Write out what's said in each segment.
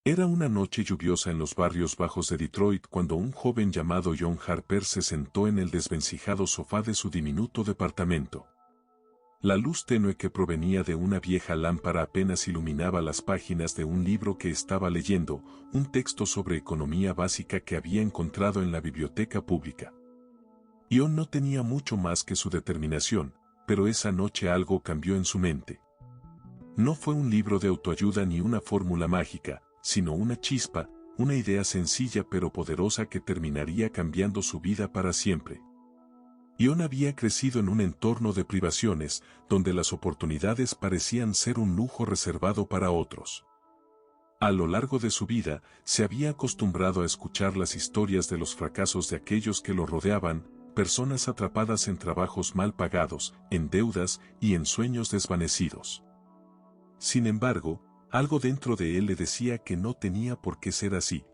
Era una noche lluviosa en los barrios bajos de Detroit cuando un joven llamado John Harper se sentó en el desvencijado sofá de su diminuto departamento. La luz tenue que provenía de una vieja lámpara apenas iluminaba las páginas de un libro que estaba leyendo, un texto sobre economía básica que había encontrado en la biblioteca pública. John no tenía mucho más que su determinación, pero esa noche algo cambió en su mente. No fue un libro de autoayuda ni una fórmula mágica, sino una chispa, una idea sencilla pero poderosa que terminaría cambiando su vida para siempre. John había crecido en un entorno de privaciones, donde las oportunidades parecían ser un lujo reservado para otros. A lo largo de su vida, se había acostumbrado a escuchar las historias de los fracasos de aquellos que lo rodeaban, personas atrapadas en trabajos mal pagados, en deudas y en sueños desvanecidos. Sin embargo, algo dentro de él le decía que no tenía por qué ser así.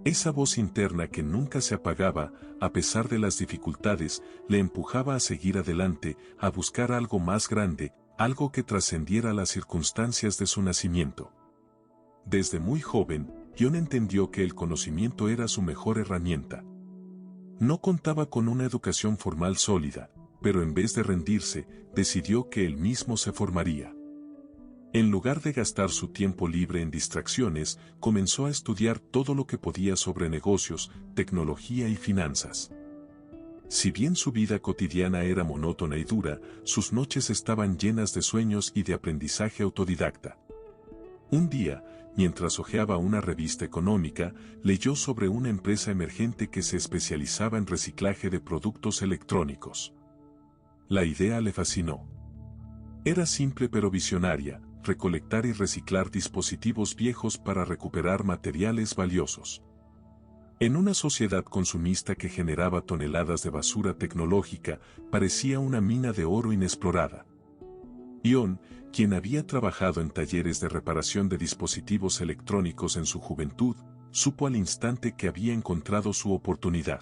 Esa voz interna que nunca se apagaba, a pesar de las dificultades, le empujaba a seguir adelante, a buscar algo más grande, algo que trascendiera las circunstancias de su nacimiento. Desde muy joven, John entendió que el conocimiento era su mejor herramienta. No contaba con una educación formal sólida, pero en vez de rendirse, decidió que él mismo se formaría. En lugar de gastar su tiempo libre en distracciones, comenzó a estudiar todo lo que podía sobre negocios, tecnología y finanzas. Si bien su vida cotidiana era monótona y dura, sus noches estaban llenas de sueños y de aprendizaje autodidacta. Un día, mientras hojeaba una revista económica, leyó sobre una empresa emergente que se especializaba en reciclaje de productos electrónicos. La idea le fascinó. Era simple pero visionaria, recolectar y reciclar dispositivos viejos para recuperar materiales valiosos. En una sociedad consumista que generaba toneladas de basura tecnológica, parecía una mina de oro inexplorada. John, quien había trabajado en talleres de reparación de dispositivos electrónicos en su juventud, supo al instante que había encontrado su oportunidad.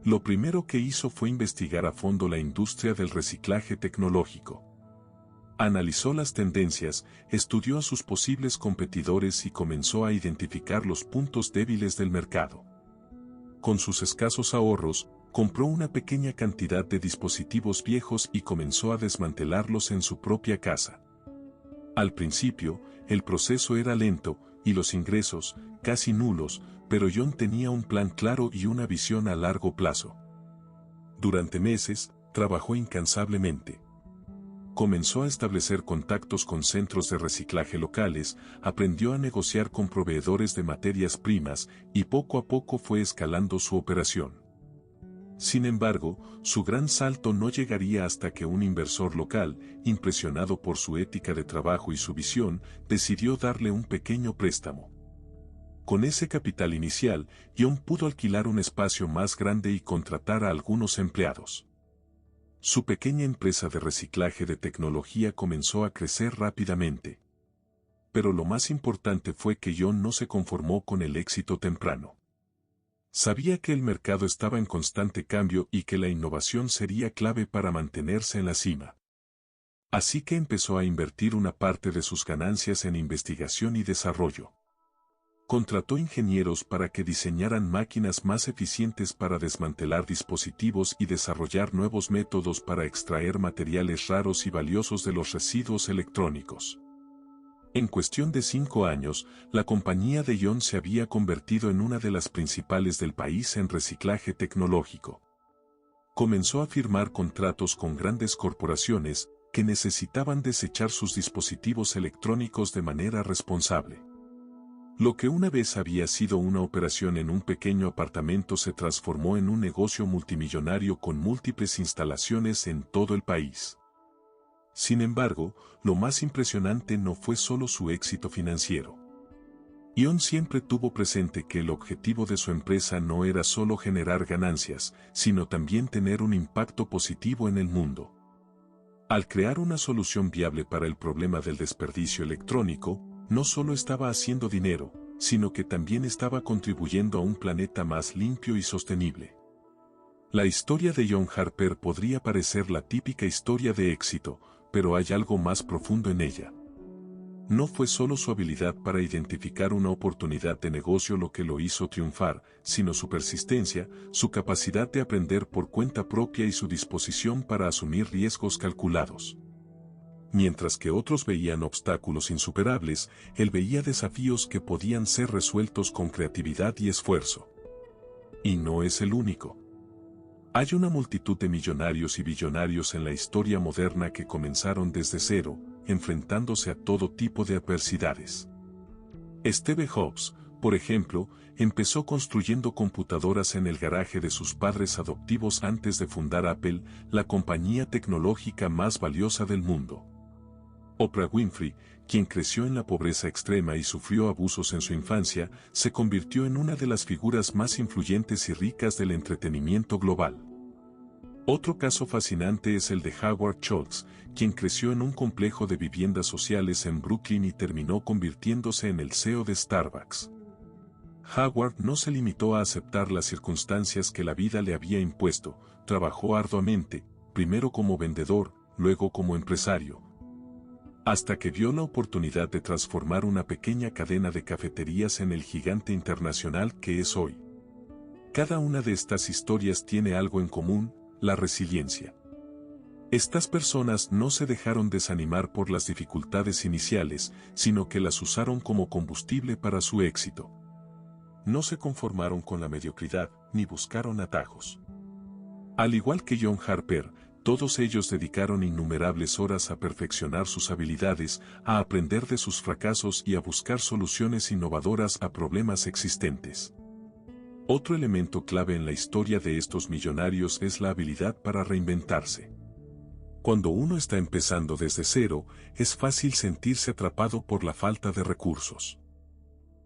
Lo primero que hizo fue investigar a fondo la industria del reciclaje tecnológico. Analizó las tendencias, estudió a sus posibles competidores y comenzó a identificar los puntos débiles del mercado. Con sus escasos ahorros, compró una pequeña cantidad de dispositivos viejos y comenzó a desmantelarlos en su propia casa. Al principio, el proceso era lento y los ingresos, casi nulos, pero John tenía un plan claro y una visión a largo plazo. Durante meses, trabajó incansablemente. Comenzó a establecer contactos con centros de reciclaje locales, aprendió a negociar con proveedores de materias primas y poco a poco fue escalando su operación. Sin embargo, su gran salto no llegaría hasta que un inversor local, impresionado por su ética de trabajo y su visión, decidió darle un pequeño préstamo. Con ese capital inicial, John pudo alquilar un espacio más grande y contratar a algunos empleados. Su pequeña empresa de reciclaje de tecnología comenzó a crecer rápidamente. Pero lo más importante fue que John no se conformó con el éxito temprano. Sabía que el mercado estaba en constante cambio y que la innovación sería clave para mantenerse en la cima. Así que empezó a invertir una parte de sus ganancias en investigación y desarrollo. Contrató ingenieros para que diseñaran máquinas más eficientes para desmantelar dispositivos y desarrollar nuevos métodos para extraer materiales raros y valiosos de los residuos electrónicos. En cuestión de 5 años, la compañía de John se había convertido en una de las principales del país en reciclaje tecnológico. Comenzó a firmar contratos con grandes corporaciones que necesitaban desechar sus dispositivos electrónicos de manera responsable. Lo que una vez había sido una operación en un pequeño apartamento se transformó en un negocio multimillonario con múltiples instalaciones en todo el país. Sin embargo, lo más impresionante no fue solo su éxito financiero. John siempre tuvo presente que el objetivo de su empresa no era solo generar ganancias, sino también tener un impacto positivo en el mundo. Al crear una solución viable para el problema del desperdicio electrónico, no solo estaba haciendo dinero, sino que también estaba contribuyendo a un planeta más limpio y sostenible. La historia de John Harper podría parecer la típica historia de éxito, pero hay algo más profundo en ella. No fue solo su habilidad para identificar una oportunidad de negocio lo que lo hizo triunfar, sino su persistencia, su capacidad de aprender por cuenta propia y su disposición para asumir riesgos calculados. Mientras que otros veían obstáculos insuperables, él veía desafíos que podían ser resueltos con creatividad y esfuerzo. Y no es el único. Hay una multitud de millonarios y billonarios en la historia moderna que comenzaron desde cero, enfrentándose a todo tipo de adversidades. Steve Jobs, por ejemplo, empezó construyendo computadoras en el garaje de sus padres adoptivos antes de fundar Apple, la compañía tecnológica más valiosa del mundo. Oprah Winfrey, quien creció en la pobreza extrema y sufrió abusos en su infancia, se convirtió en una de las figuras más influyentes y ricas del entretenimiento global. Otro caso fascinante es el de Howard Schultz, quien creció en un complejo de viviendas sociales en Brooklyn y terminó convirtiéndose en el CEO de Starbucks. Howard no se limitó a aceptar las circunstancias que la vida le había impuesto, trabajó arduamente, primero como vendedor, luego como empresario, hasta que vio la oportunidad de transformar una pequeña cadena de cafeterías en el gigante internacional que es hoy. Cada una de estas historias tiene algo en común: la resiliencia. Estas personas no se dejaron desanimar por las dificultades iniciales, sino que las usaron como combustible para su éxito. No se conformaron con la mediocridad, ni buscaron atajos. Al igual que John Harper, todos ellos dedicaron innumerables horas a perfeccionar sus habilidades, a aprender de sus fracasos y a buscar soluciones innovadoras a problemas existentes. Otro elemento clave en la historia de estos millonarios es la habilidad para reinventarse. Cuando uno está empezando desde cero, es fácil sentirse atrapado por la falta de recursos.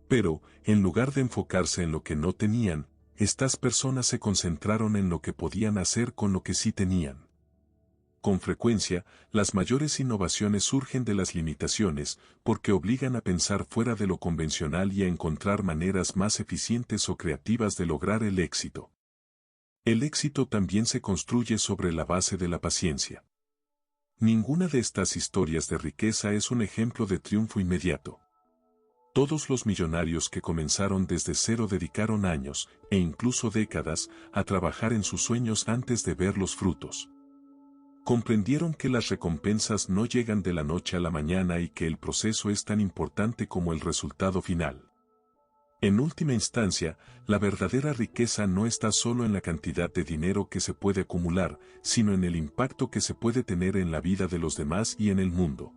Pero, en lugar de enfocarse en lo que no tenían, estas personas se concentraron en lo que podían hacer con lo que sí tenían. Con frecuencia, las mayores innovaciones surgen de las limitaciones, porque obligan a pensar fuera de lo convencional y a encontrar maneras más eficientes o creativas de lograr el éxito. El éxito también se construye sobre la base de la paciencia. Ninguna de estas historias de riqueza es un ejemplo de triunfo inmediato. Todos los millonarios que comenzaron desde cero dedicaron años, e incluso décadas, a trabajar en sus sueños antes de ver los frutos. Comprendieron que las recompensas no llegan de la noche a la mañana y que el proceso es tan importante como el resultado final. En última instancia, la verdadera riqueza no está solo en la cantidad de dinero que se puede acumular, sino en el impacto que se puede tener en la vida de los demás y en el mundo.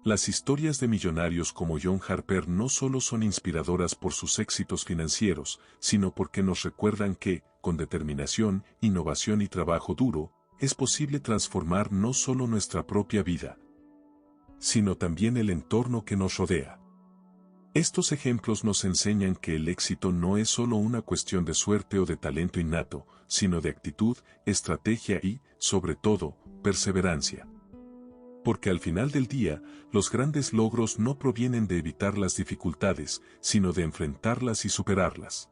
Las historias de millonarios como John Harper no solo son inspiradoras por sus éxitos financieros, sino porque nos recuerdan que, con determinación, innovación y trabajo duro, es posible transformar no solo nuestra propia vida, sino también el entorno que nos rodea. Estos ejemplos nos enseñan que el éxito no es solo una cuestión de suerte o de talento innato, sino de actitud, estrategia y, sobre todo, perseverancia. Porque al final del día, los grandes logros no provienen de evitar las dificultades, sino de enfrentarlas y superarlas.